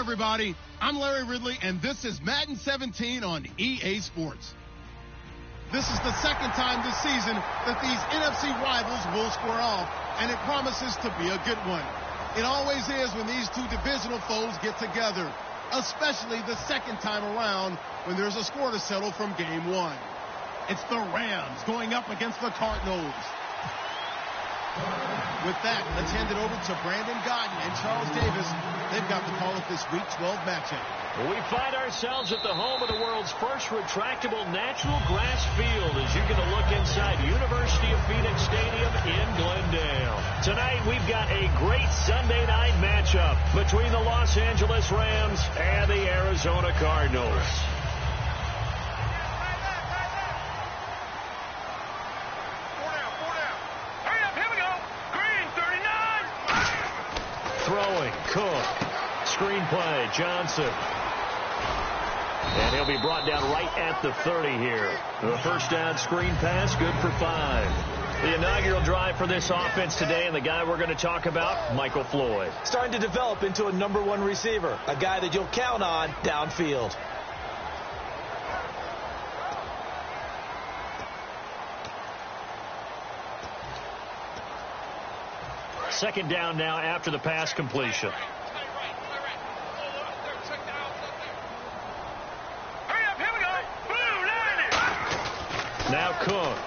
everybody. I'm Larry Ridley, and this is Madden 17 on EA Sports. This is the second time this season that these NFC rivals will square off, and it promises to be a good one. It always is when these two divisional foes get together, especially the second time around when there's a score to settle from game one. It's the Rams going up against the Cardinals. With that, let's hand it over to Brandon Godden and Charles Davis. They've got the call of this Week 12 matchup. We find ourselves at the home of the world's first retractable natural grass field as you get a look inside University of Phoenix Stadium in Glendale. Tonight, we've got a great Sunday night matchup between the Los Angeles Rams and the Arizona Cardinals. Throwing, Cook. Screenplay, Johnson. And he'll be brought down right at the 30 here. The first down screen pass, good for 5. The inaugural drive for this offense today, and the guy we're going to talk about, Michael Floyd. Starting to develop into a #1 receiver, a guy that you'll count on downfield. Second down now after the pass completion. Now Cook.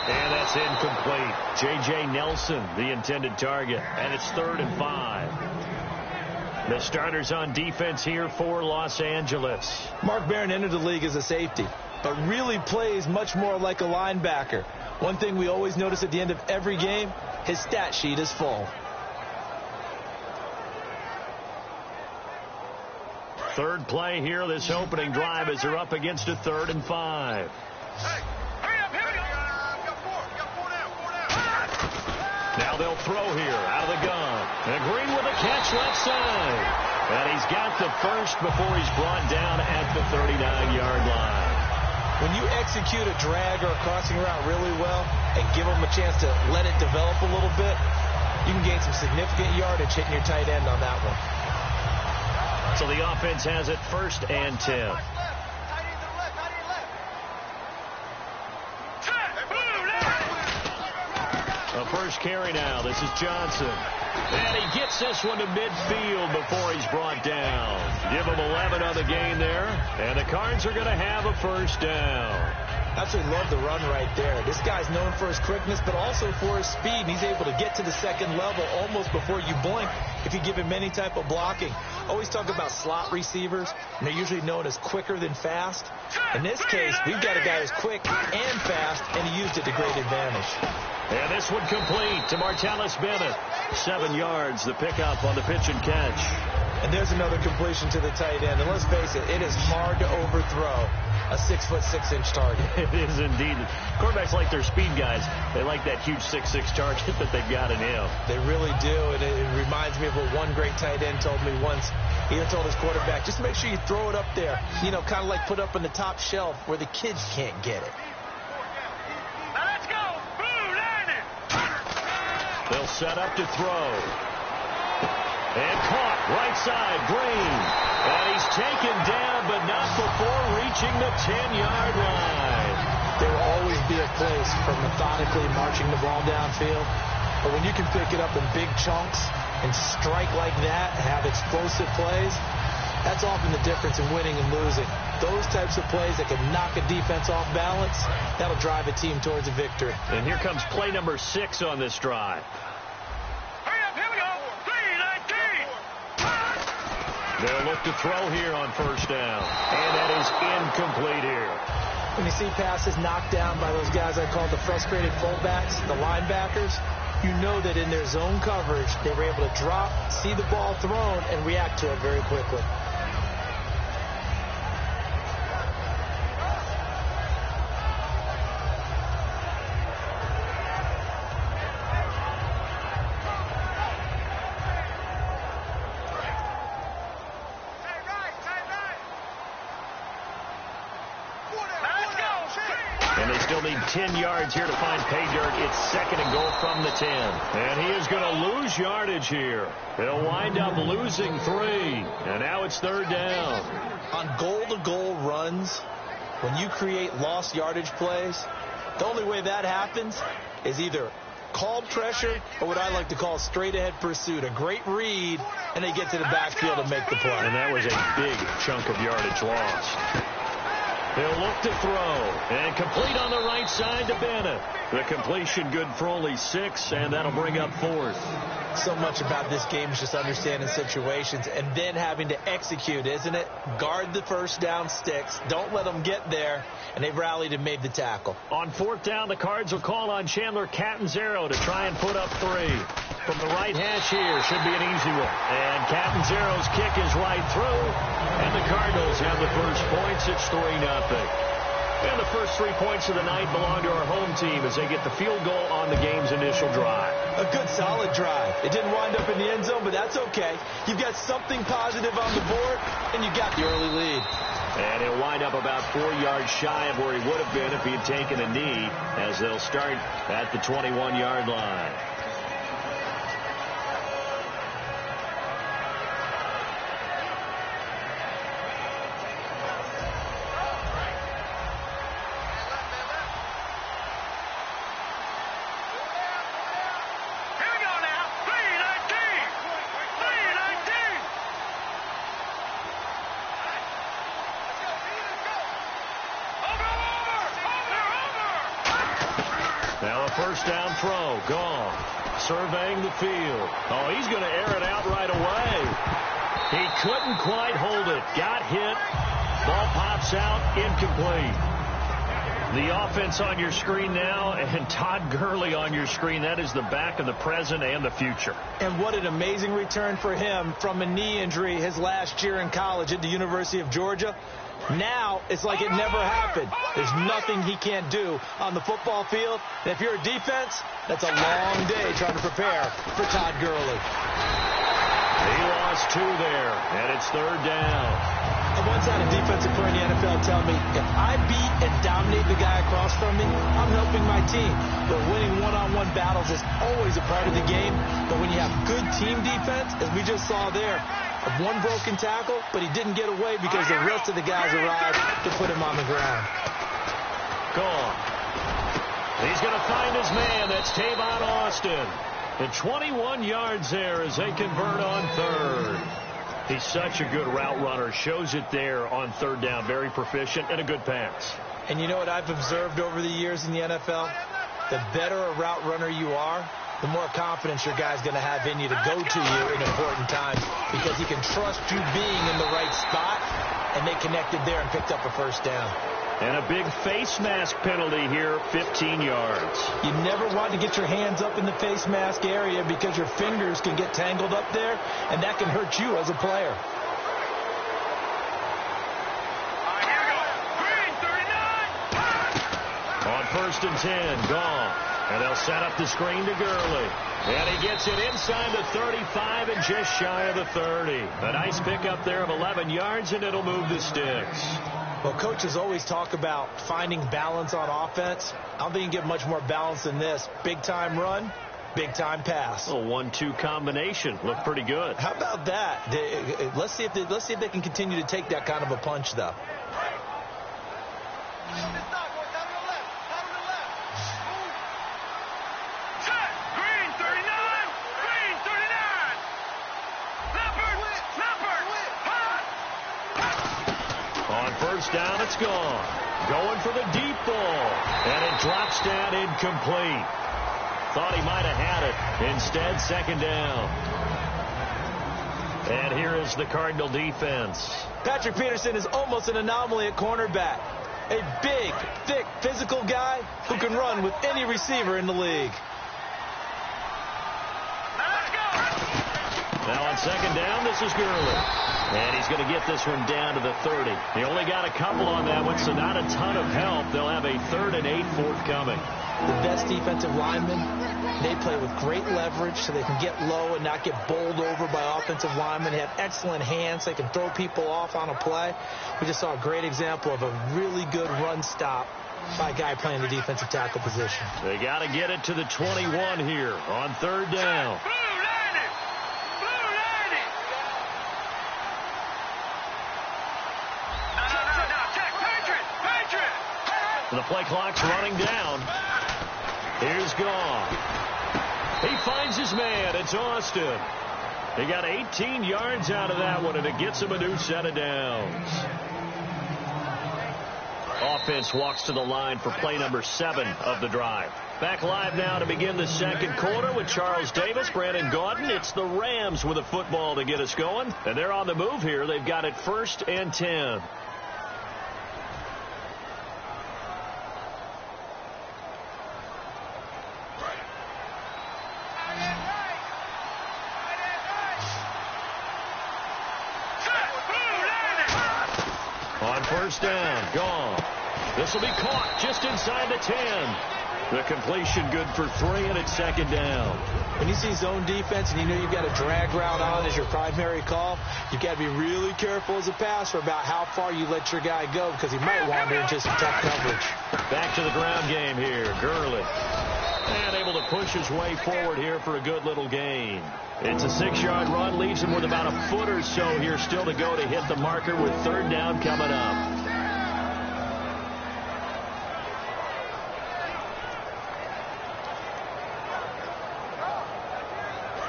And that's incomplete. J.J. Nelson, the intended target. And it's 3rd and 5. The starters on defense here for Los Angeles. Mark Barron entered the league as a safety, but really plays much more like a linebacker. One thing we always notice at the end of every game, his stat sheet is full. Third play here, this opening drive as they're up against a 3rd and 5. Now they'll throw here out of the gun. And Green with a catch left side. And he's got the first before he's brought down at the 39-yard line. When you execute a drag or a crossing route really well and give them a chance to let it develop a little bit, you can gain some significant yardage hitting your tight end on that one. So the offense has it 1st and 10. A first carry now. This is Johnson. And he gets this one to midfield before he's brought down. Give him 11 on the game there. And the Cards are going to have a first down. Absolutely love the run right there. This guy's known for his quickness, but also for his speed. And he's able to get to the second level almost before you blink if you give him any type of blocking. Always talk about slot receivers, and they're usually known as quicker than fast. In this case, we've got a guy who's quick and fast, and he used it to great advantage. And this one complete to Martellus Bennett. 7 yards, the pickup on the pitch and catch. And there's another completion to the tight end. And let's face it, it is hard to overthrow a 6'6" target. It is indeed. Quarterbacks like their speed guys. They like that huge 6'6" target that they've got in him. They really do, and it reminds me of what one great tight end told me once. He told his quarterback, just make sure you throw it up there, you know, kind of like put up on the top shelf where the kids can't get it. Let's go. They'll set up to throw. And caught right side, Green. And he's taken down, but not before reaching the 10-yard line. There will always be a place for methodically marching the ball downfield. But when you can pick it up in big chunks and strike like that, have explosive plays, that's often the difference in winning and losing. Those types of plays that can knock a defense off balance, that'll drive a team towards a victory. And here comes play number 6 on this drive. They'll look to throw here on first down. And that is incomplete here. When you see passes knocked down by those guys I call the frustrated fullbacks, the linebackers, you know that in their zone coverage, they were able to drop, see the ball thrown, and react to it very quickly. And they still need 10 yards here to find pay dirt. It's 2nd and goal from the 10. And he is going to lose yardage here. He'll wind up losing 3. And now it's 3rd down. On goal-to-goal runs, when you create lost yardage plays, the only way that happens is either called pressure or what I like to call straight-ahead pursuit. A great read, and they get to the backfield and make the play. And that was a big chunk of yardage lost. He'll look to throw, and complete on the right side to Bennett. The completion good for only 6, and that'll bring up 4th. So much about this game is just understanding situations and then having to execute, isn't it? Guard the first down sticks. Don't let them get there, and they've rallied and made the tackle. On 4th down, the Cards will call on Chandler Catanzaro to try and put up 3. From the right hash here, should be an easy one. And Catanzaro's kick is right through, and the Cardinals have the first points. It's 3-0. And the first 3 points of the night belong to our home team as they get the field goal on the game's initial drive. A good, solid drive. It didn't wind up in the end zone, but that's okay. You've got something positive on the board, and you got the early lead. And he'll wind up about 4 yards shy of where he would have been if he had taken a knee, as they'll start at the 21-yard line. First down throw, gone. Surveying the field. Oh, he's going to air it out right away. He couldn't quite hold it. Got hit. Ball pops out, incomplete. The offense on your screen now, and Todd Gurley on your screen. That is the back of the present and the future. And what an amazing return for him from a knee injury his last year in college at the University of Georgia. Now it's like it never happened. There's nothing he can't do on the football field. And if you're a defense, that's a long day trying to prepare for Todd Gurley. He lost 2 there, and it's 3rd down. I once had a defensive player in the NFL tell me, if I beat and dominate the guy across from me, I'm helping my team. But winning one-on-one battles is always a part of the game. But when you have good team defense, as we just saw there, one broken tackle, but he didn't get away because the rest of the guys arrived to put him on the ground. Gone. He's going to find his man. That's Tavon Austin. And 21 yards there as they convert on 3rd. He's such a good route runner. Shows it there on 3rd down. Very proficient and a good pass. And you know what I've observed over the years in the NFL? The better a route runner you are, the more confidence your guy's going to have in you to go to you in important times, because he can trust you being in the right spot, and they connected there and picked up a first down. And a big face mask penalty here, 15 yards. You never want to get your hands up in the face mask area because your fingers can get tangled up there, and that can hurt you as a player. On 1st and 10, gone. And they'll set up the screen to Gurley. And he gets it inside the 35 and just shy of the 30. A nice pickup there of 11 yards, and it'll move the sticks. Well, coaches always talk about finding balance on offense. I don't think you can get much more balance than this. Big-time run, big-time pass. A 1-2 combination. Looked pretty good. How about that? Let's see if they can continue to take that kind of a punch, though. First down, it's gone. Going for the deep ball. And it drops down incomplete. Thought he might have had it. Instead, 2nd down. And here is the Cardinal defense. Patrick Peterson is almost an anomaly at cornerback. A big, thick, physical guy who can run with any receiver in the league. Now on 2nd down, this is Gurley. And he's going to get this one down to the 30. He only got a couple on that one, so not a ton of help. They'll have a 3rd and 8 forthcoming. The best defensive linemen, they play with great leverage so they can get low and not get bowled over by offensive linemen. They have excellent hands. They can throw people off on a play. We just saw a great example of a really good run stop by a guy playing the defensive tackle position. They got to get it to the 21 here on third down. The play clock's running down. Here's Goff. He finds his man. It's Austin. He got 18 yards out of that one, and it gets him a new set of downs. Offense walks to the line for play number 7 of the drive. Back live now to begin the second quarter with Charles Davis, Brandon Gaudin. It's the Rams with a football to get us going, and they're on the move here. They've got it 1st and 10. On first down, Goff. This will be caught just inside the 10. The completion good for 3, and it's 2nd down. When you see zone defense and you know you've got a drag route on as your primary call, you've got to be really careful as a passer about how far you let your guy go because he might wander into some tough coverage. Back to the ground game here. Gurley. And able to push his way forward here for a good little gain. It's a 6-yard run. Leaves him with about a foot or so here still to go to hit the marker with 3rd down coming up.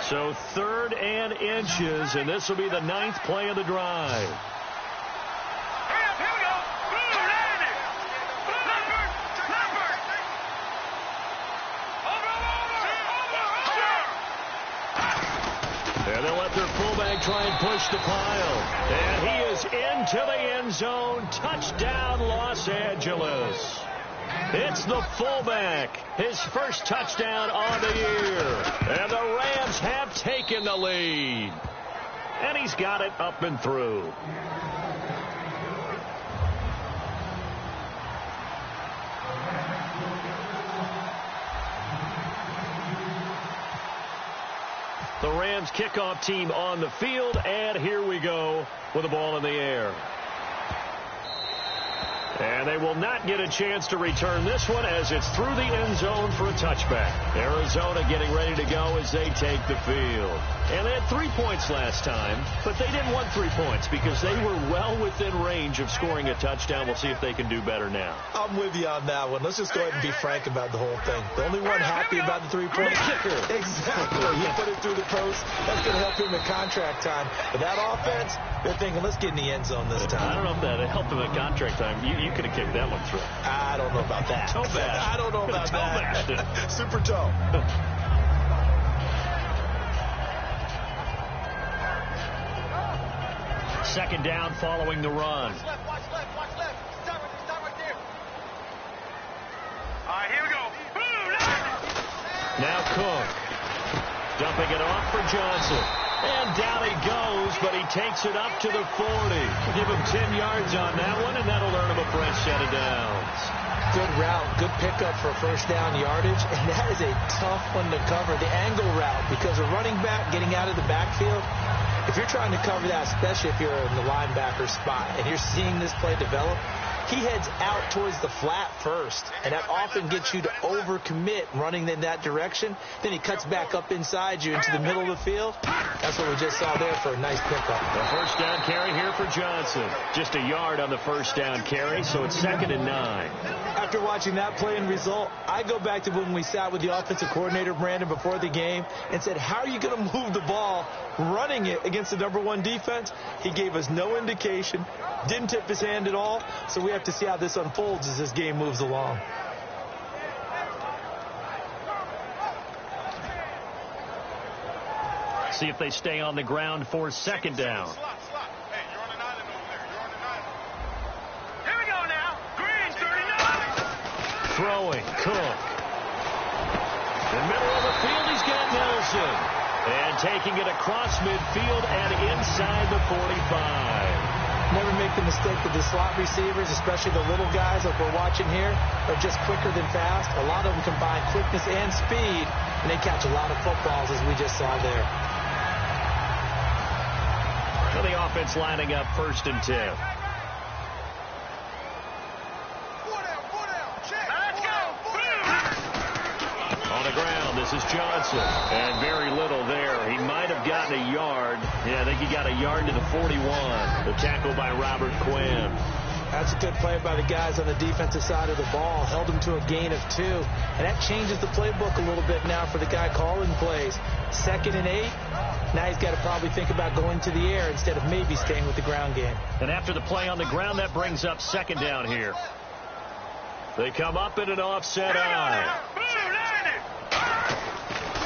So 3rd and inches, and this will be the 9th play of the drive. And they'll let their fullback try and push the pile. And he is into the end zone. Touchdown, Los Angeles. It's the fullback. His first touchdown on the year. And the Rams have taken the lead. And he's got it up and through. The Rams kickoff team on the field, and here we go with the ball in the air. And they will not get a chance to return this one as it's through the end zone for a touchback. Arizona getting ready to go as they take the field. And they had 3 points last time, but they didn't want 3 points because they were well within range of scoring a touchdown. We'll see if they can do better now. I'm with you on that one. Let's just go ahead and be frank about the whole thing. The only one happy about the 3-point kicker. Exactly. He put it through the post. That's going to help him in contract time. But that offense, they're thinking, let's get in the end zone this time. I don't know if that helped him at contract time. You could have kicked that one through. I don't know about that. Toe bash. I don't know about that. Super toe. Second down following the run. Watch left. Start right there. All right, here we go. Now Cook. Dumping it off for Johnson. And down he goes, but he takes it up to the 40. Give him 10 yards on that one, and that'll earn him a fresh set of downs. Good route, good pickup for first down yardage, and that is a tough one to cover, the angle route, because a running back getting out of the backfield, if you're trying to cover that, especially if you're in the linebacker spot, and you're seeing this play develop, he heads out towards the flat first, and that often gets you to overcommit running in that direction. Then he cuts back up inside you into the middle of the field. That's what we just saw there for a nice pickup. The first down carry here for Johnson. Just a yard on the first down carry, so it's 2nd and 9. After watching that play and result, I go back to when we sat with the offensive coordinator, Brandon, before the game and said, how are you going to move the ball running it against the #1 defense? He gave us no indication, didn't tip his hand at all, so we have to see how this unfolds as this game moves along. See if they stay on the ground for 2nd down. Hey, you're on an island over there. You're on an island. Here we go now. Green, 39. Throwing, Cook. In the middle of the field, he's got Nelson. And taking it across midfield and inside the 45. Never make the mistake that the slot receivers, especially the little guys like we're watching here, are just quicker than fast. A lot of them combine quickness and speed, and they catch a lot of footballs, as we just saw there. So the offense lining up 1st and 10. down. This is Johnson. And very little there. He might have gotten a yard. Yeah, I think he got a yard to the 41. The tackle by Robert Quinn. That's a good play by the guys on the defensive side of the ball. Held him to a gain of 2. And that changes the playbook a little bit now for the guy calling plays. 2nd and 8. Now he's got to probably think about going to the air instead of maybe staying with the ground game. And after the play on the ground, that brings up 2nd down here. They come up in an offset eye.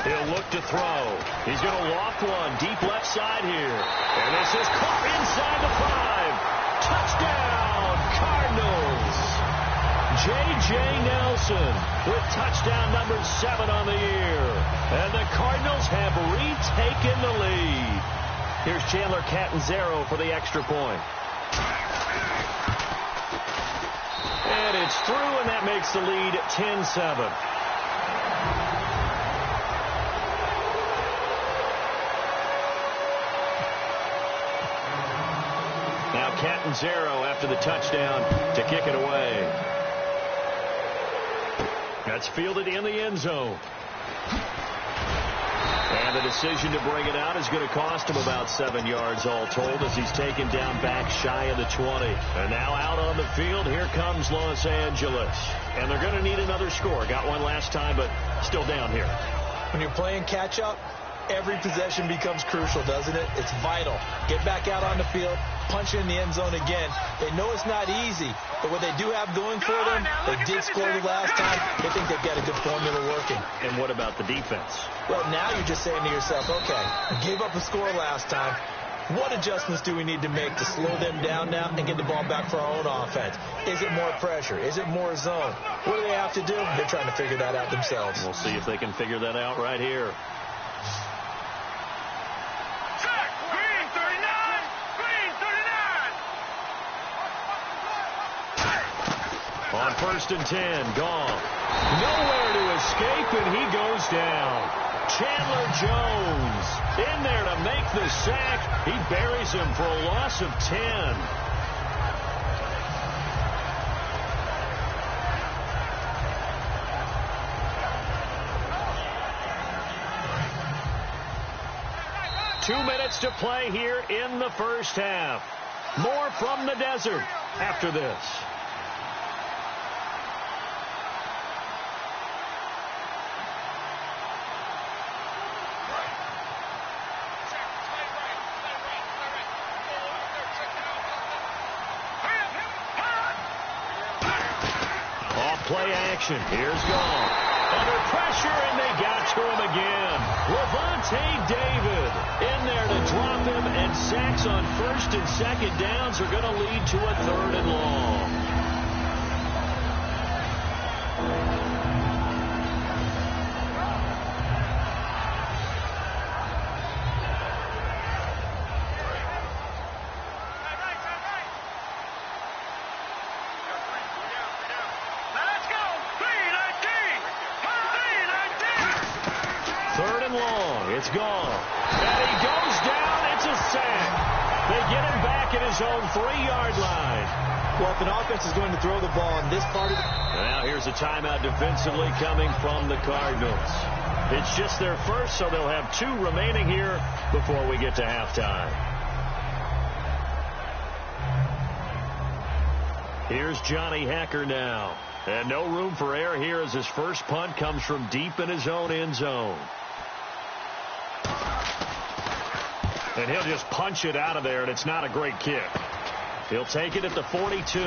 He'll look to throw. He's going to loft one deep left side here. And this is caught inside the 5. Touchdown, Cardinals. J.J. Nelson with touchdown number 7 on the year. And the Cardinals have retaken the lead. Here's Chandler Catanzaro for the extra point. And it's through, and that makes the lead 10-7. Now Catanzaro after the touchdown to kick it away. That's fielded in the end zone. And the decision to bring it out is going to cost him about 7 yards all told as he's taken down back shy of the 20. And now out on the field, here comes Los Angeles. And they're going to need another score. Got one last time, but still down here. When you're playing catch-up, every possession becomes crucial, doesn't it? It's vital. Get back out on the field, punch it in the end zone again. They know it's not easy, but what they do have going for them, they did score the last time. They think they've got a good formula working. And what about the defense? Well, now you're just saying to yourself, okay, we gave up a score last time. What adjustments do we need to make to slow them down now and get the ball back for our own offense? Is it more pressure? Is it more zone? What do they have to do? They're trying to figure that out themselves. We'll see if they can figure that out right here. Green 39! Green 39! On 1st and 10, gone. Nowhere to escape, and he goes down. Chandler Jones in there to make the sack. He buries him for a loss of 10. Two minutes to play here in the first half. More from the desert after this. Play action. Here's Gall. Under pressure, and they got to him again. Levante David in there to drop him, and sacks on 1st and 2nd downs are going to lead to a 3rd and long. It's gone. And he goes down. It's a sack. They get him back at his own 3-yard line. Well, if an offense is going to throw the ball in this part of the... Now here's a timeout defensively coming from the Cardinals. It's just their first, so they'll have 2 remaining here before we get to halftime. Here's Johnny Hacker now. And no room for error here as his first punt comes from deep in his own end zone. And he'll just punch it out of there, and it's not a great kick. He'll take it at the 42. A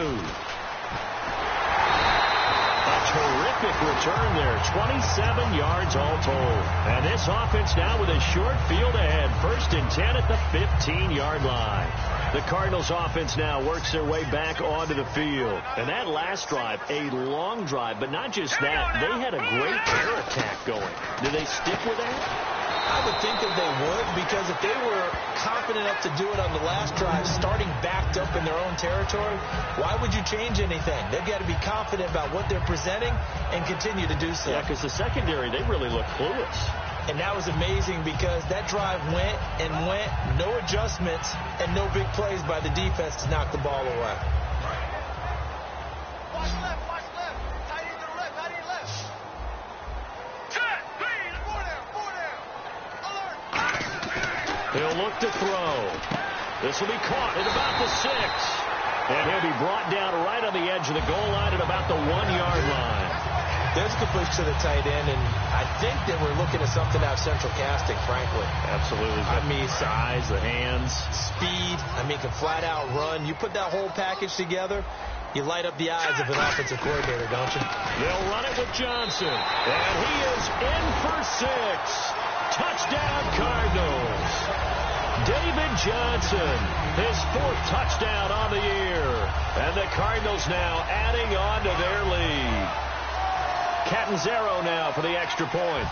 terrific return there. 27 yards all told. And this offense now with a short field ahead. 1st and 10 at the 15-yard line. The Cardinals offense now works their way back onto the field. And that last drive, a long drive, but not just that. They had a great air attack going. Do they stick with that? I would think that they would, because if they were confident enough to do it on the last drive, starting backed up in their own territory, why would you change anything? They've got to be confident about what they're presenting and continue to do so. Yeah, because the secondary, they really look clueless. And that was amazing because that drive went and went, no adjustments, and no big plays by the defense to knock the ball away. Watch left, watch left. Tight end to the left, tight end left. Check, green, He'll look to throw. This will be caught at about the 6. And he'll be brought down right on the edge of the goal line at about the 1-yard line. There's the push to the tight end, and I think that we're looking at something out of central casting, frankly. Absolutely. I mean, size, the hands. Speed. I mean, can flat out run. You put that whole package together, you light up the eyes of an offensive coordinator, don't you? They'll run it with Johnson. And he is in for 6. Touchdown, Cardinals. David Johnson, his 4th touchdown on the year. And the Cardinals now adding on to their lead. Catanzaro now for the extra point.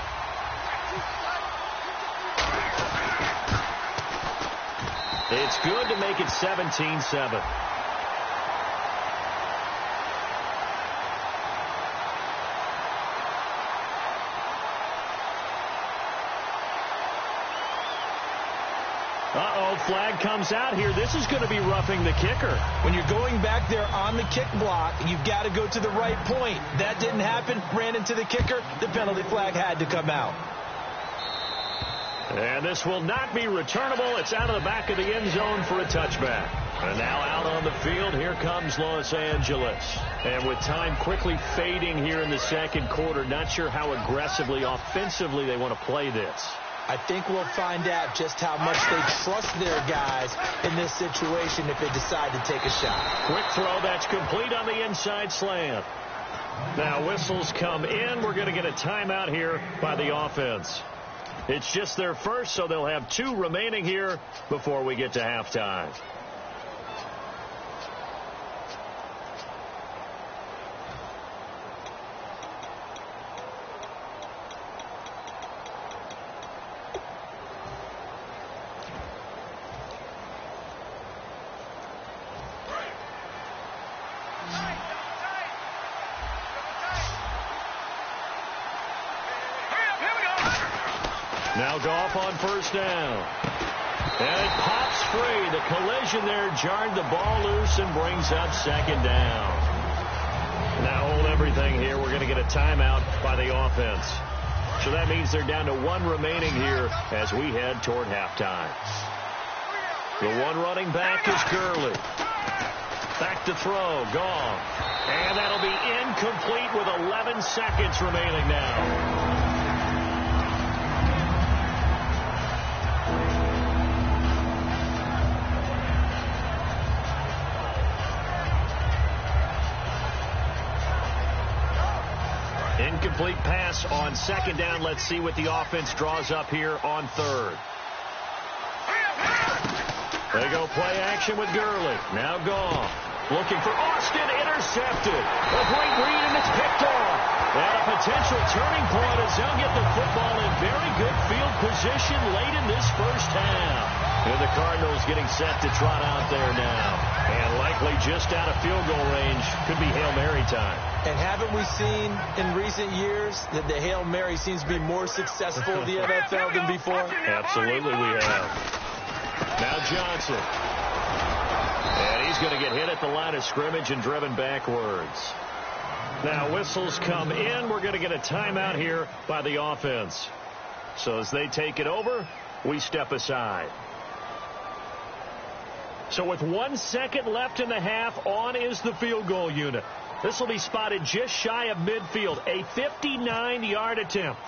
It's good to make it 17-7. Uh-oh, flag comes out here. This is going to be roughing the kicker. When you're going back there on the kick block, you've got to go to the right point. That didn't happen. Ran into the kicker. The penalty flag had to come out. And this will not be returnable. It's out of the back of the end zone for a touchback. And now out on the field, here comes Los Angeles. And with time quickly fading here in the second quarter, not sure how aggressively, offensively they want to play this. I think we'll find out just how much they trust their guys in this situation if they decide to take a shot. Quick throw, that's complete on the inside slant. Now whistles come in. We're going to get a timeout here by the offense. It's just their first, so they'll have 2 remaining here before we get to halftime. Now Goff on first down. And it pops free. The collision there jarred the ball loose and brings up second down. Now hold everything here. We're going to get a timeout by the offense. So that means they're down to 1 remaining here as we head toward halftime. The one running back is Gurley. Back to throw. Goff. And that'll be incomplete with 11 seconds remaining now. Incomplete pass on second down. Let's see what the offense draws up here on third. They go play action with Gurley. Now Goff. Looking for Austin. Intercepted. A great read, and it's picked off. And a potential turning point as they'll get the football in very good field position late in this first half. And the Cardinals getting set to trot out there now. And likely just out of field goal range. Could be Hail Mary time. And haven't we seen in recent years that the Hail Mary seems to be more successful in the NFL than before? Absolutely we have. Now Johnson. And he's going to get hit at the line of scrimmage and driven backwards. Now whistles come in. We're going to get a timeout here by the offense. So as they take it over, we step aside. So with 1 second left in the half, on is the field goal unit. This will be spotted just shy of midfield. A 59-yard attempt.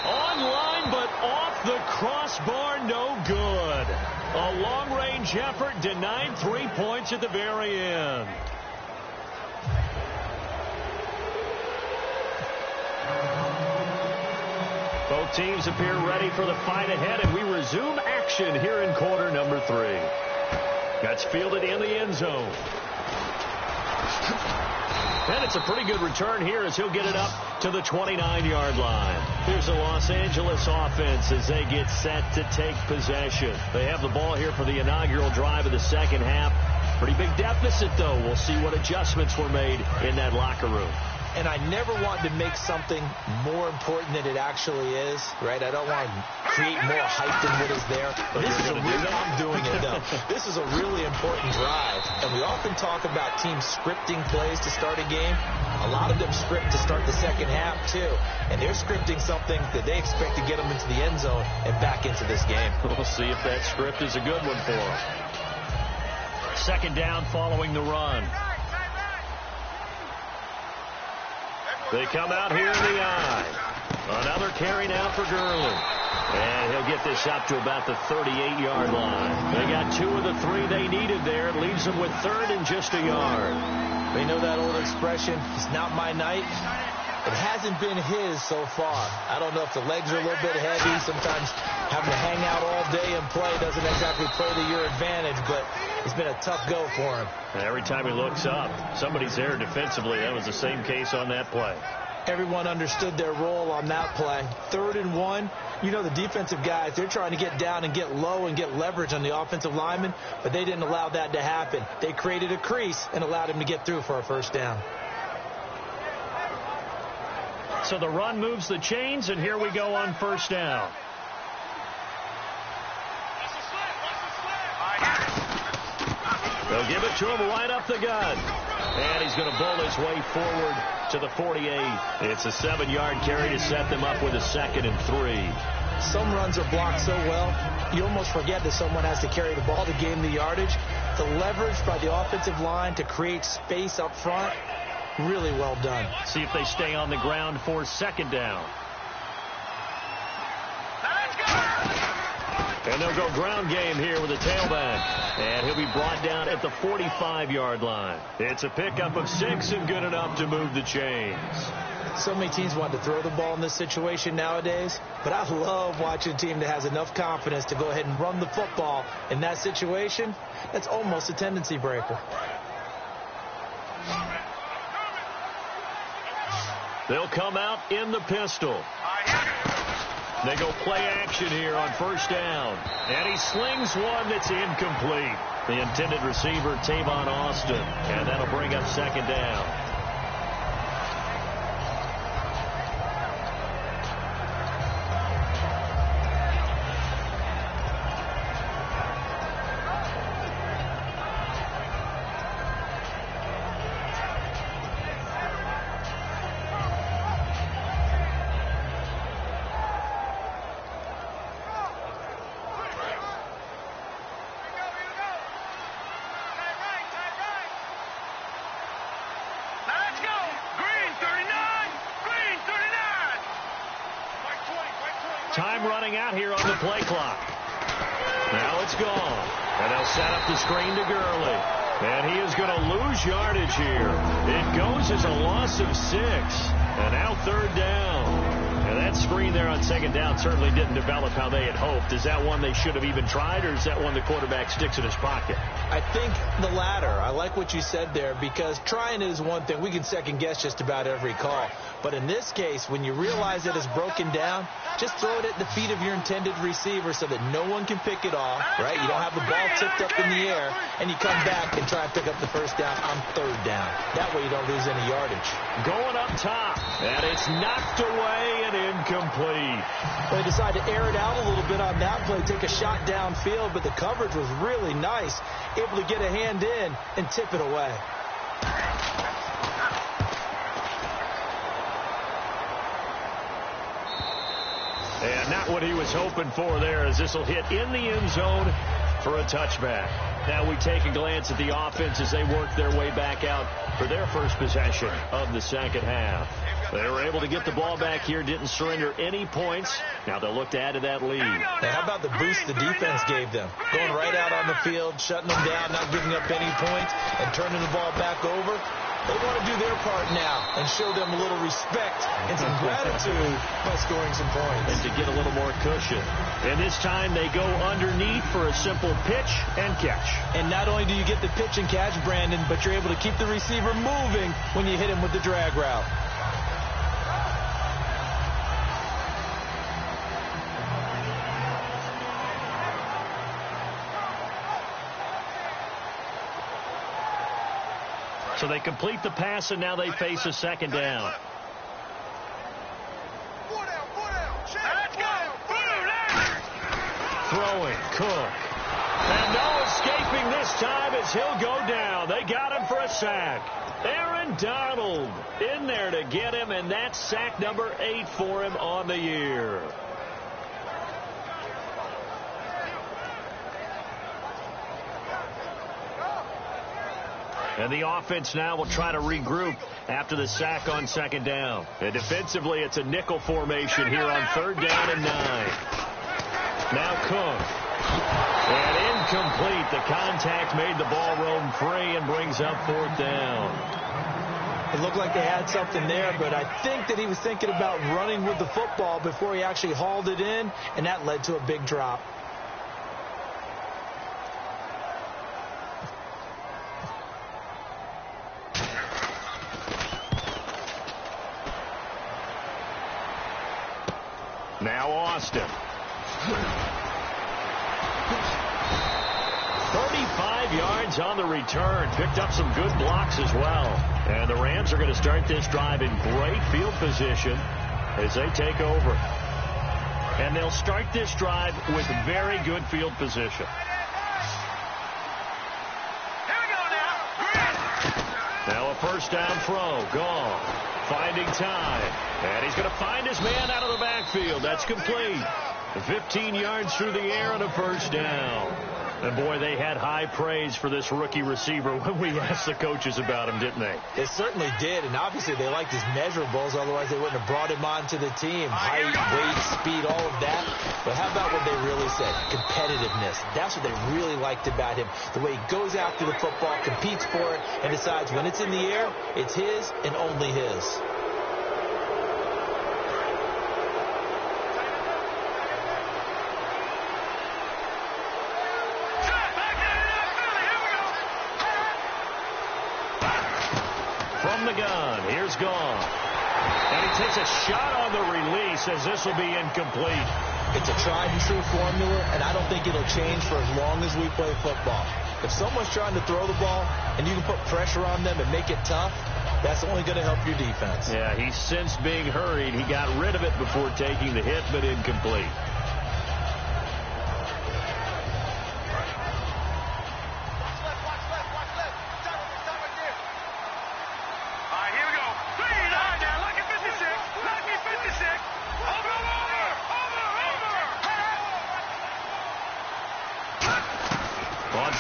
Online, but off the crossbar, no good. A long-range effort denied 3 points at the very end. Both teams appear ready for the fight ahead, and we resume action here in quarter number 3. That's fielded in the end zone. And it's a pretty good return here as he'll get it up to the 29-yard line. Here's the Los Angeles offense as they get set to take possession. They have the ball here for the inaugural drive of the second half. Pretty big deficit, though. We'll see what adjustments were made in that locker room. And I never want to make something more important than it actually is, right? I don't want to create more hype than what is there. I'm doing it, though. This is a really important drive. And we often talk about teams scripting plays to start a game. A lot of them script to start the second half, too. And they're scripting something that they expect to get them into the end zone and back into this game. We'll see if that script is a good one for them. Second down following the run. They come out here in the eye. Another carry now for Gurley. And he'll get this up to about the 38-yard line. They got 2 of the 3 they needed there. It leaves them with 3rd and just a yard. They know that old expression, it's not my night. It hasn't been his so far. I don't know if the legs are a little bit heavy. Sometimes having to hang out all day and play doesn't exactly play to your advantage, but it's been a tough go for him. Every time he looks up, somebody's there defensively. That was the same case on that play. Everyone understood their role on that play. 3rd and 1. You know the defensive guys, they're trying to get down and get low and get leverage on the offensive lineman, but they didn't allow that to happen. They created a crease and allowed him to get through for a first down. So the run moves the chains, and here we go on first down. They'll give it to him right up the gut. And he's going to bull his way forward to the 48. It's a 7-yard carry to set them up with a 2nd and 3. Some runs are blocked so well, you almost forget that someone has to carry the ball to gain the yardage. The leverage by the offensive line to create space up front, really well done. See if they stay on the ground for 2nd down. And they'll go ground game here with a tailback. And he'll be brought down at the 45-yard line. It's a pickup of 6 and good enough to move the chains. So many teams want to throw the ball in this situation nowadays, but I love watching a team that has enough confidence to go ahead and run the football in that situation. That's almost a tendency breaker. They'll come out in the pistol. They go play action here on first down. And he slings one that's incomplete. The intended receiver, Tavon Austin. And that'll bring up 2nd down. Time running out here on the play clock. Now it's gone. And they'll set up the screen to Gurley. And he is going to lose yardage here. It goes as a loss of 6. And now 3rd down. And that screen there on 2nd down certainly didn't develop how they had hoped. Is that one they should have even tried, or is that one the quarterback sticks in his pocket? I think the latter. I like what you said there, because trying is one thing. We can second guess just about every call. But in this case, when you realize that it's broken down, just throw it at the feet of your intended receiver so that no one can pick it off, right? You don't have the ball tipped up in the air, and you come back and try and pick up the first down on 3rd down. That way you don't lose any yardage. Going up top, and it's knocked away and incomplete. They decided to air it out a little bit on that play, take a shot downfield, but the coverage was really nice, able to get a hand in and tip it away. And not what he was hoping for there, as this will hit in the end zone for a touchback. Now we take a glance at the offense as they work their way back out for their first possession of the second half. They were able to get the ball back here, didn't surrender any points. Now they'll look to add to that lead. Now how about the boost the defense gave them? Going right out on the field, shutting them down, not giving up any points, and turning the ball back over. They want to do their part now and show them a little respect and some gratitude by scoring some points. And to get a little more cushion. And this time they go underneath for a simple pitch and catch. And not only do you get the pitch and catch, Brandon, but you're able to keep the receiver moving when you hit him with the drag route. So So they complete the pass, and now they face a second down. Throwing, Cook. And no escaping this time as he'll go down. They got him for a sack. Aaron Donald in there to get him, and that's sack number 8 for him on the year. And the offense now will try to regroup after the sack on second down. And defensively, it's a nickel formation here on 3rd down and 9. Now Cook. And incomplete. The contact made the ball roam free and brings up 4th down. It looked like they had something there, but I think that he was thinking about running with the football before he actually hauled it in, and that led to a big drop. Now Austin. 35 yards on the return. Picked up some good blocks as well. And the Rams are going to start this drive in great field position as they take over. And they'll start this drive with very good field position. Now a first down throw. Gone. Finding time. And he's going to find his man out of the backfield. That's complete. 15 yards through the air and a first down. And, boy, they had high praise for this rookie receiver when we asked the coaches about him, didn't they? They certainly did, and obviously they liked his measurables. Otherwise, they wouldn't have brought him onto the team. Height, weight, speed, all of that. But how about what they really said? Competitiveness. That's what they really liked about him. The way he goes after the football, competes for it, and decides when it's in the air, it's his and only his. From the gun, here's Gone. And he takes a shot on the release as this will be incomplete. It's a tried and true formula, and I don't think it'll change for as long as we play football. If someone's trying to throw the ball and you can put pressure on them and make it tough, that's only going to help your defense. Yeah, he sensed being hurried. He got rid of it before taking the hit, but incomplete.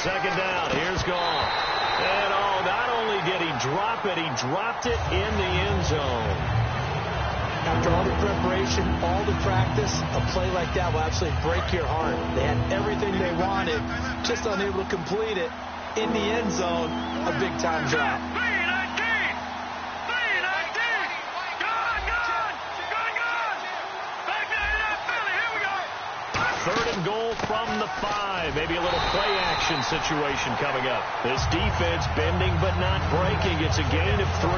Second down, here's Gone. And not only did he drop it, he dropped it in the end zone. After all the preparation, all the practice, a play like that will absolutely break your heart. They had everything they wanted, just unable to complete it. In the end zone, a big-time drop. 3rd and goal from the 5. Maybe a little play-action situation coming up. This defense bending but not breaking. It's a gain of 3.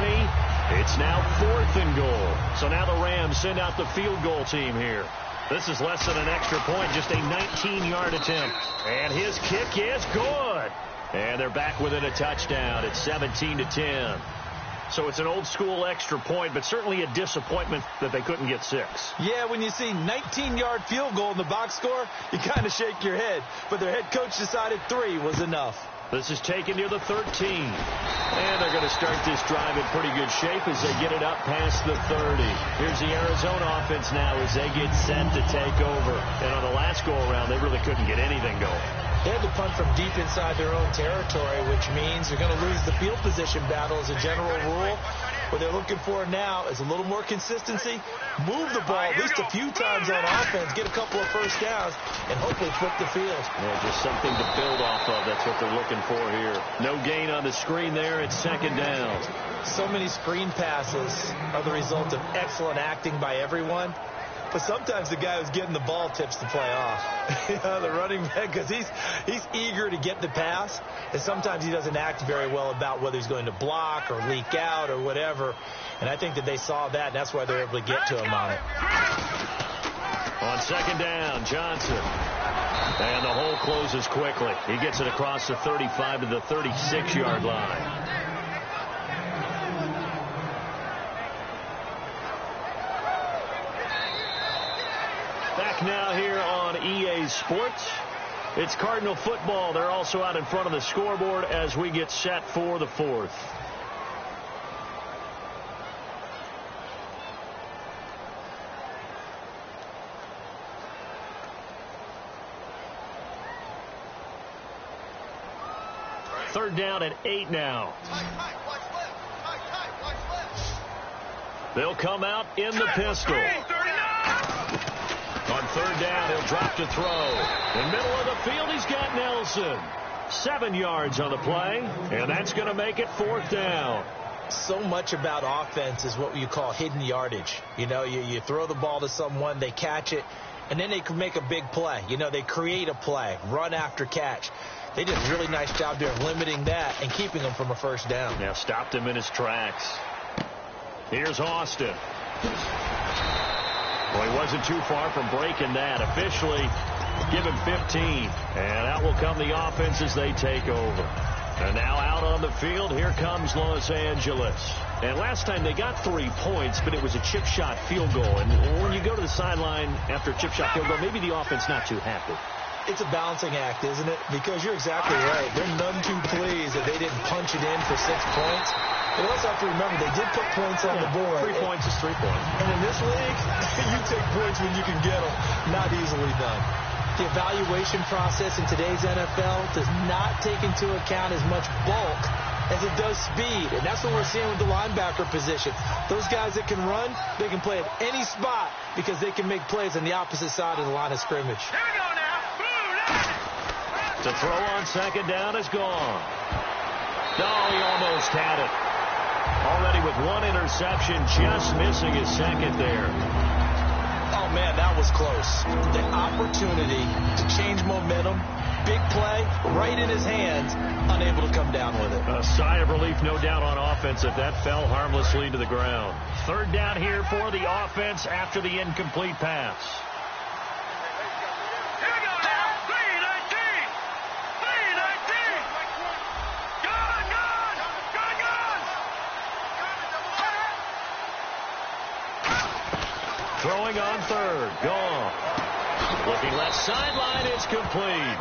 It's now 4th and goal. So now the Rams send out the field goal team here. This is less than an extra point, just a 19-yard attempt. And his kick is good. And they're back within a touchdown. It's 17-10. So it's an old-school extra point, but certainly a disappointment that they couldn't get 6. Yeah, when you see 19-yard field goal in the box score, you kind of shake your head. But their head coach decided 3 was enough. This is taken near the 13. And they're going to start this drive in pretty good shape as they get it up past the 30. Here's the Arizona offense now as they get set to take over. And on the last go-around, they really couldn't get anything going. They had to punt from deep inside their own territory, which means they're going to lose the field position battle as a general rule. What they're looking for now is a little more consistency, move the ball at least a few times on offense, get a couple of first downs, and hopefully flip the field. Yeah, just something to build off of. That's what they're looking for here. No gain on the screen there. It's 2nd down. So many screen passes are the result of excellent acting by everyone. But sometimes the guy who's getting the ball tips the play off. The running back, because he's eager to get the pass, and sometimes he doesn't act very well about whether he's going to block or leak out or whatever. And I think that they saw that, and that's why they're able to get to him on it. On 2nd down, Johnson. And the hole closes quickly. He gets it across the 35 to the 36-yard line. back now here on EA Sports. It's Cardinal football. They're also out in front of the scoreboard as we get set for the fourth. Third down and 8 now. They'll come out in the pistol. On third down, he'll drop to throw. In middle of the field, he's got Nelson. 7 yards on the play, and that's going to make it fourth down. So much about offense is what you call hidden yardage. You know, you throw the ball to someone, they catch it, and then they can make a big play. You know, they create a play, run after catch. They did a really nice job there of limiting that and keeping him from a first down. Now stopped him in his tracks. Here's Austin. Well, he wasn't too far from breaking that. Officially, give him 15. And out will come the offense as they take over. And now out on the field, here comes Los Angeles. And last time they got 3 points, but it was a chip shot field goal. And when you go to the sideline after a chip shot field goal, maybe the offense not too happy. It's a balancing act, isn't it? Because you're exactly right. They're none too pleased that they didn't punch it in for 6 points. But you also have to remember, they did put points on the board. 3 points is 3 points. And in this league, you take points when you can get them. Not easily done. The evaluation process in today's NFL does not take into account as much bulk as it does speed. And that's what we're seeing with the linebacker position. Those guys that can run, they can play at any spot because they can make plays on the opposite side of the line of scrimmage. Here we go now. To throw on second down is gone. No, he almost had it. Already with 1 interception, just missing his second there. Oh, man, that was close. The opportunity to change momentum, big play, right in his hands, unable to come down with it. A sigh of relief, no doubt, on offense if that fell harmlessly to the ground. Third down here for the offense after the incomplete pass. Here we go now. 3-19. 3-19. Gone. Throwing on third. Gone. Looking left sideline. It's complete.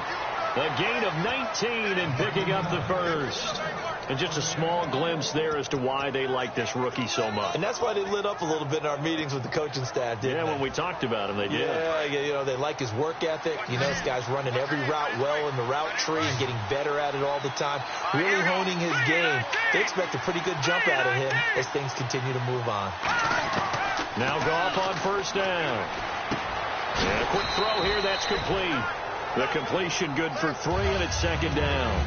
A gain of 19 and picking up the first. And just a small glimpse there as to why they like this rookie so much. And that's why they lit up a little bit in our meetings with the coaching staff, didn't they? Yeah, when we talked about him, they did. Yeah, you know, they like his work ethic. You know, this guy's running every route well in the route tree and getting better at it all the time. Really honing his game. They expect a pretty good jump out of him as things continue to move on. Now Goff on first down. And a quick throw here, that's complete. The completion good for 3, and it's second down.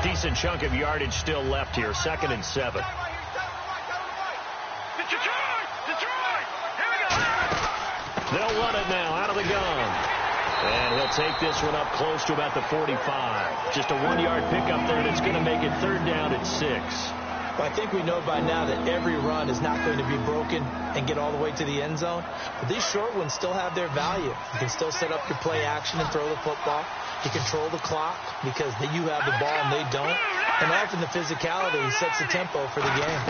Decent chunk of yardage still left here, 2nd and 7. Detroit. Here we go. They'll run it now out of the gun. And he'll take this one up close to about the 45. Just a 1-yard pickup there, and it's going to make it third down at 6. Well, I think we know by now that every run is not going to be broken and get all the way to the end zone. But these short ones still have their value. You can still set up your play action and throw the football. You control the clock because you have the ball and they don't. And often the physicality sets the tempo for the game.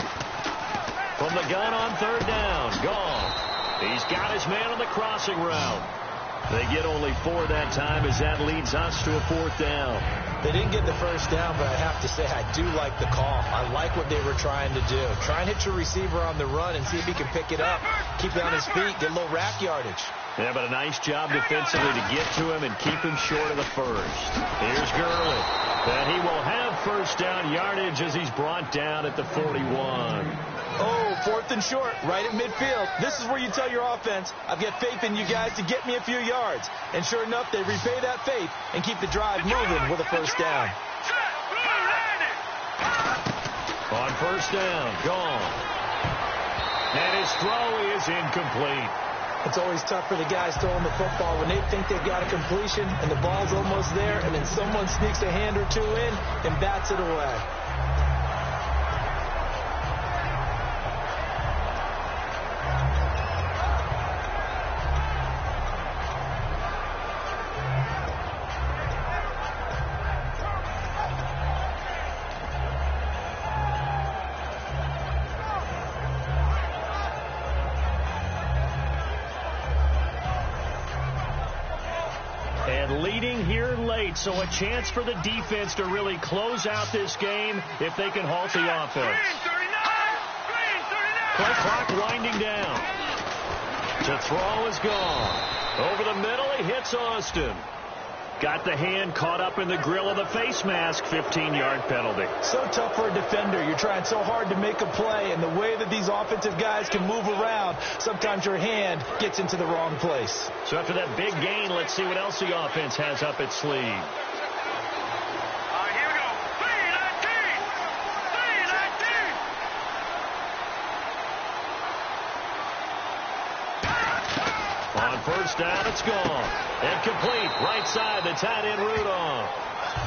From the gun on third down, Goff. He's got his man on the crossing route. They get only 4 that time as that leads us to a 4th down. They didn't get the first down, but I have to say I do like the call. I like what they were trying to do. Try and hit your receiver on the run and see if he can pick it up. Keep it on his feet, get a little rack yardage. Yeah, but a nice job defensively to get to him and keep him short of the first. Here's Gurley. And he will have first down yardage as he's brought down at the 41. Oh, 4th and short, right at midfield. This is where you tell your offense, I've got faith in you guys to get me a few yards. And sure enough, they repay that faith and keep the drive moving with a first down. On first down, gone. And his throw is incomplete. It's always tough for the guys throwing the football when they think they've got a completion and the ball's almost there, and then someone sneaks a hand or two in and bats it away. And leading here late, so a chance for the defense to really close out this game if they can halt the offense. Play clock winding down. To throw is gone. Over the middle, he hits Austin. Got the hand caught up in the grill of the face mask. 15-yard penalty. So tough for a defender. You're trying so hard to make a play, and the way that these offensive guys can move around, sometimes your hand gets into the wrong place. So after that big gain, let's see what else the offense has up its sleeve. Here we go. 3-19. 3-19. On first down, it's gone. Incomplete. Right side, the tight end Rudolph.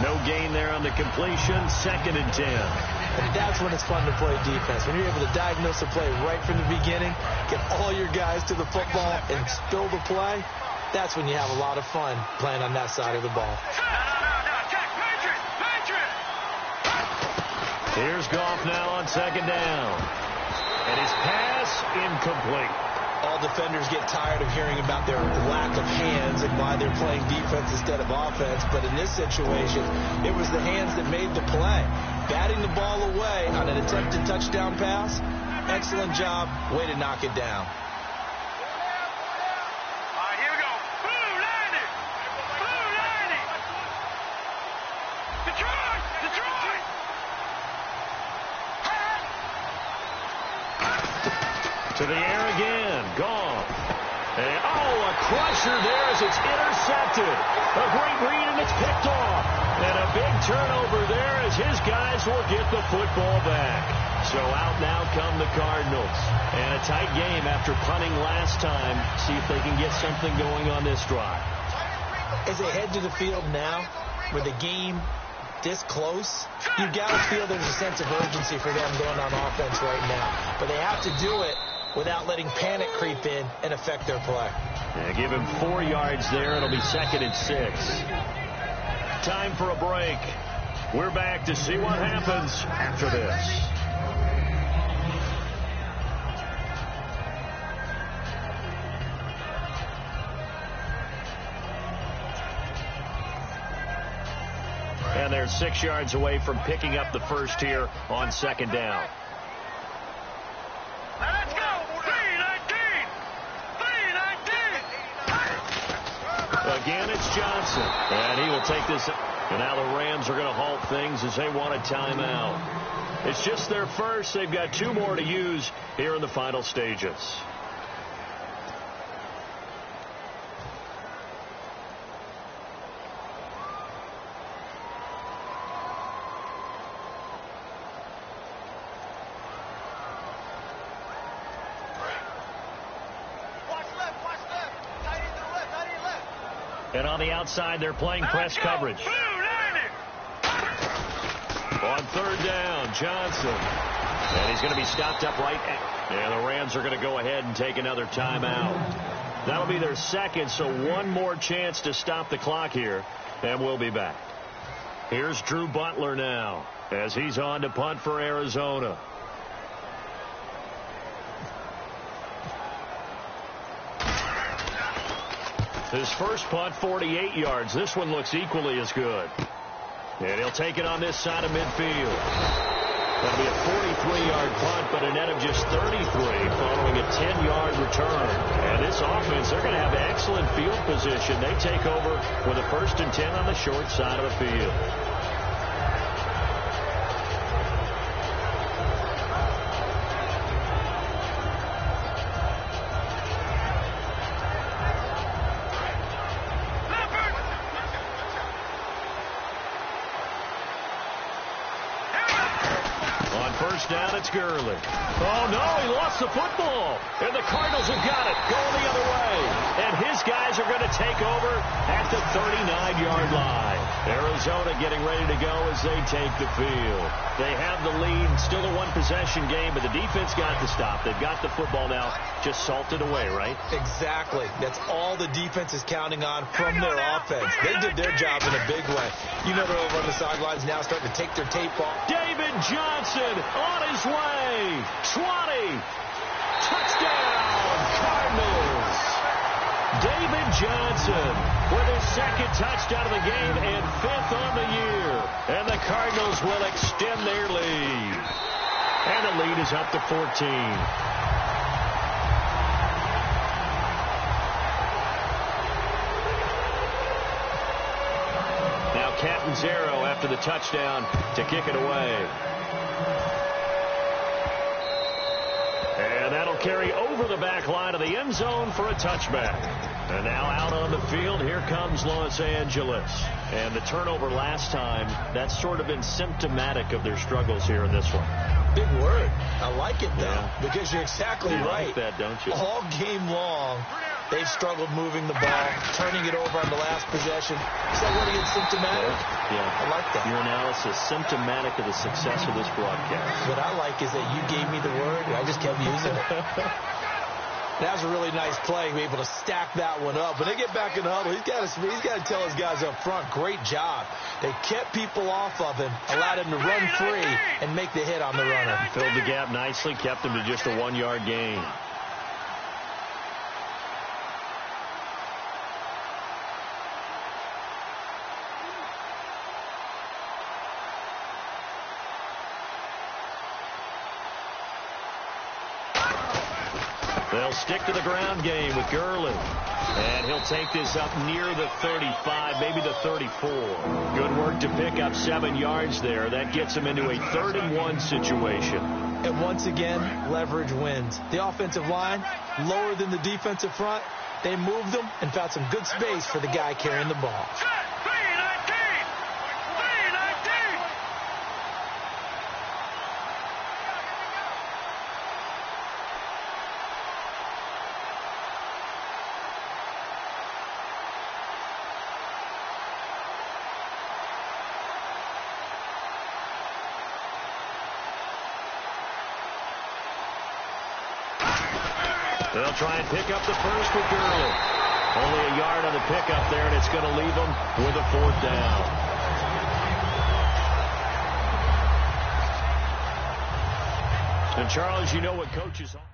No gain there on the completion. 2nd and 10. And that's when it's fun to play defense. When you're able to diagnose a play right from the beginning, get all your guys to the football, and spill the play, that's when you have a lot of fun playing on that side of the ball. No. Check. Patriot. Here's Goff now on 2nd down. And his pass incomplete. All defenders get tired of hearing about their lack of hands and why they're playing defense instead of offense. But in this situation, it was the hands that made the play. Batting the ball away on an attempted touchdown pass. Excellent job. Way to knock it down. All right, here we go. Blue 90. Detroit. To the air again. Gone. And, a crusher there as it's intercepted. A great read, and it's picked off. And a big turnover there as his guys will get the football back. So out now come the Cardinals. And a tight game after punting last time. See if they can get something going on this drive. As they head to the field now, with the game this close, you got to feel there's a sense of urgency for them going on offense right now. But they have to do it without letting panic creep in and affect their play. Yeah, give him 4 yards there. It'll be 2nd and 6. Time for a break. We're back to see what happens after this. And they're 6 yards away from picking up the first here on 2nd down. Let's go. 3-19. Again, it's Johnson. And he will take this. And now the Rams are going to halt things as they want a timeout. It's just their first. They've got 2 more to use here in the final stages. And on the outside, they're playing press coverage. On 3rd down, Johnson. And he's going to be stopped up right. And the Rams are going to go ahead and take another timeout. That'll be their 2nd, so 1 more chance to stop the clock here. And we'll be back. Here's Drew Butler now as he's on to punt for Arizona. His first punt, 48 yards. This one looks equally as good. And he'll take it on this side of midfield. That'll be a 43-yard punt, but a net of just 33 following a 10-yard return. And this offense, they're going to have excellent field position. They take over with a 1st and 10 on the short side of the field. Down, it's Gurley. Oh, no, he lost the football. And the Cardinals have got it. Going the other way. And his guys are going to take over at the 39-yard line. Arizona getting ready to go as they take the field. They have the lead. Still a 1-possession game, but the defense got the stop. They've got the football now. Just salted away, right? Exactly. That's all the defense is counting on from their offense. They did their job in a big way. You know they're over on the sidelines now starting to take their tape off. David Johnson on his way. 20. Touchdown, Cardinals. David Johnson with his second touchdown of the game and 5th on the year. And the Cardinals will extend their lead. And the lead is up to 14. Now Catanzaro after the touchdown to kick it away. And that'll carry over the back line of the end zone for a touchback. And now out on the field, here comes Los Angeles. And the turnover last time, that's sort of been symptomatic of their struggles here in this one. Big word. I like it, though, because you're exactly right. Like that, don't you? All game long, they've struggled moving the ball, turning it over on the last possession. Is that what it's symptomatic? Yeah. I like that. Your analysis, symptomatic of the success of this broadcast. What I like is that you gave me the word, and I just kept using it. That was a really nice play, be able to stack that one up. When they get back in the huddle, he's got to tell his guys up front, great job. They kept people off of him, allowed him to run free, and make the hit on the runner. Filled the gap nicely, kept him to just a 1-yard gain. They'll stick to the ground game with Gurley. And he'll take this up near the 35, maybe the 34. Good work to pick up 7 yards there. That gets him into a 3rd-and-1 situation. And once again, leverage wins. The offensive line, lower than the defensive front. They moved them and found some good space for the guy carrying the ball. They'll try and pick up the first with Gurley. Only a yard on the pickup there, and it's going to leave them with a 4th down. And, Charles, you know what coaches are.